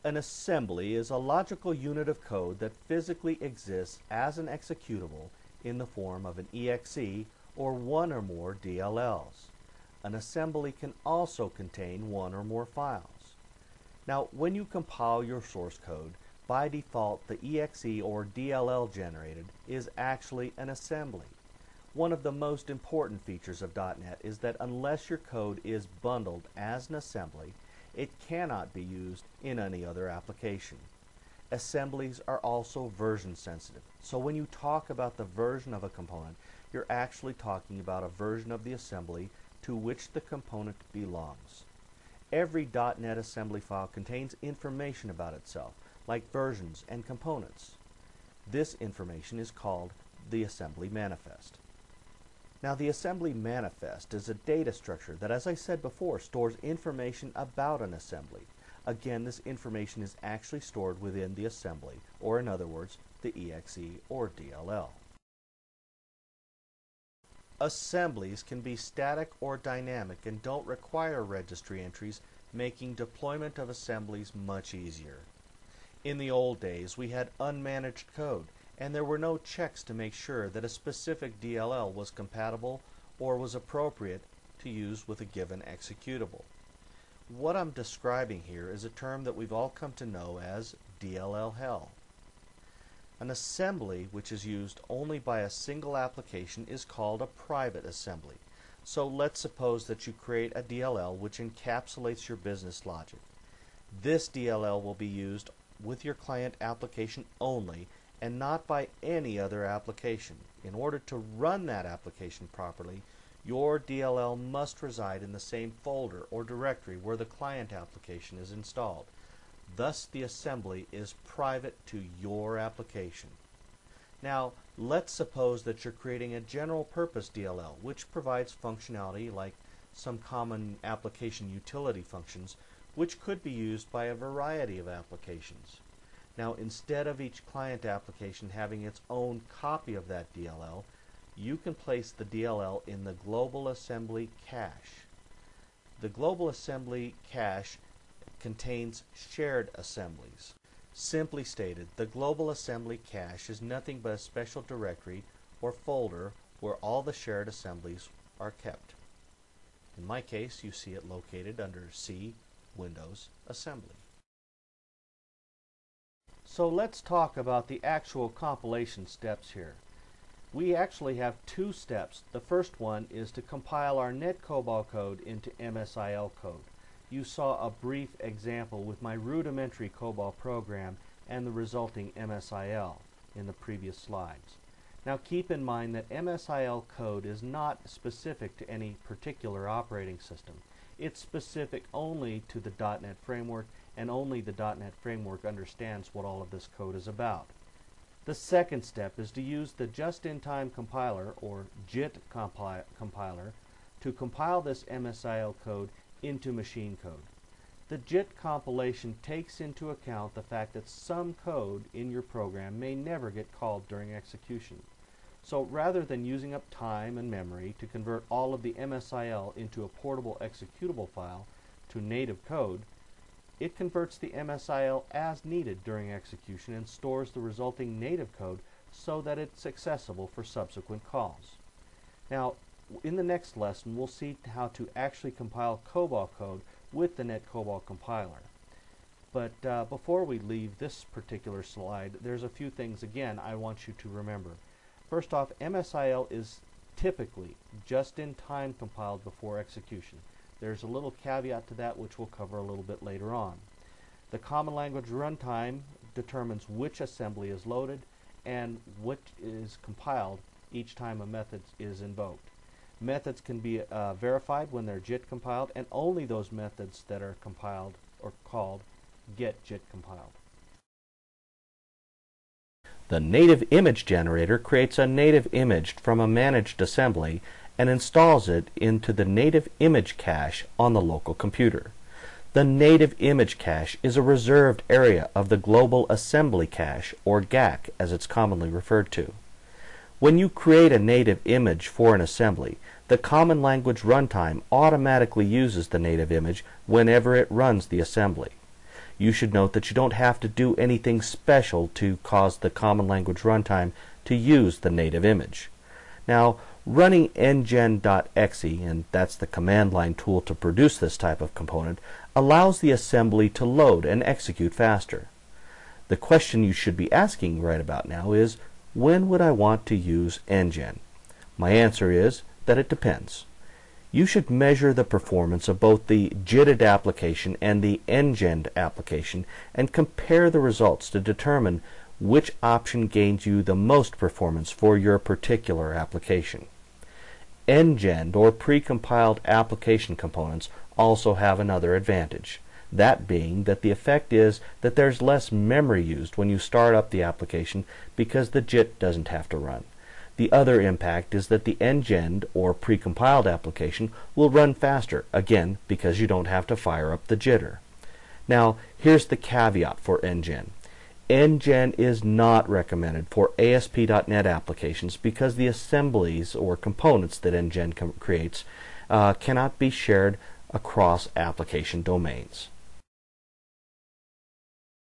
An assembly is a logical unit of code that physically exists as an executable in the form of an EXE or one or more DLLs. An assembly can also contain one or more files. Now, when you compile your source code, by default the EXE or DLL generated is actually an assembly. One of the most important features of .NET is that unless your code is bundled as an assembly, it cannot be used in any other application. Assemblies are also version sensitive, so when you talk about the version of a component, you're actually talking about a version of the assembly to which the component belongs. Every .NET assembly file contains information about itself, like versions and components. This information is called the assembly manifest. Now, the assembly manifest is a data structure that, as I said before, stores information about an assembly. Again, this information is actually stored within the assembly, or in other words, the EXE or DLL. Assemblies can be static or dynamic and don't require registry entries, making deployment of assemblies much easier. In the old days, we had unmanaged code, and there were no checks to make sure that a specific DLL was compatible or was appropriate to use with a given executable. What I'm describing here is a term that we've all come to know as DLL hell. An assembly which is used only by a single application is called a private assembly. So let's suppose that you create a DLL which encapsulates your business logic. This DLL will be used with your client application only and not by any other application. In order to run that application properly, your DLL must reside in the same folder or directory where the client application is installed. Thus, the assembly is private to your application. Now, let's suppose that you're creating a general purpose DLL, which provides functionality like some common application utility functions, which could be used by a variety of applications. Now, instead of each client application having its own copy of that DLL, you can place the DLL in the global assembly cache. The global assembly cache contains shared assemblies. Simply stated, the global assembly cache is nothing but a special directory or folder where all the shared assemblies are kept. In my case, you see it located under C, Windows, Assembly. So let's talk about the actual compilation steps here. We actually have two steps. The first one is to compile our .NET COBOL code into MSIL code. You saw a brief example with my rudimentary COBOL program and the resulting MSIL in the previous slides. Now keep in mind that MSIL code is not specific to any particular operating system. It's specific only to the .NET framework, and only the .NET framework understands what all of this code is about. The second step is to use the just-in-time compiler, or JIT compiler, to compile this MSIL code into machine code. The JIT compilation takes into account the fact that some code in your program may never get called during execution. So rather than using up time and memory to convert all of the MSIL into a portable executable file to native code, it converts the MSIL as needed during execution and stores the resulting native code so that it's accessible for subsequent calls. Now, in the next lesson, we'll see how to actually compile COBOL code with the .NET COBOL compiler. But before we leave this particular slide, there's a few things, again, I want you to remember. First off, MSIL is typically just-in-time compiled before execution. There's a little caveat to that which we'll cover a little bit later on. The Common Language Runtime determines which assembly is loaded and what is compiled each time a method is invoked. Methods can be verified when they're JIT compiled, and only those methods that are compiled or called get JIT compiled. The native image generator creates a native image from a managed assembly and installs it into the native image cache on the local computer. The native image cache is a reserved area of the global assembly cache, or GAC as it's commonly referred to. When you create a native image for an assembly, the Common Language Runtime automatically uses the native image whenever it runs the assembly. you should note that you don't have to do anything special to cause the Common Language Runtime to use the native image. Now, running nggen.exe, and that's the command line tool to produce this type of component, allows the assembly to load and execute faster. The question you should be asking right about now is, when would I want to use nggen? My answer is that it depends. You should measure the performance of both the JITted application and the nggen application and compare the results to determine which option gains you the most performance for your particular application. Nggen or precompiled application components also have another advantage, that being that the effect is that there's less memory used when you start up the application because the JIT doesn't have to run. The other impact is that the nggen or precompiled application will run faster, again because you don't have to fire up the jitter. Now, here's the caveat for nggen. nggen is not recommended for ASP.NET applications because the assemblies or components that nggen creates cannot be shared across application domains.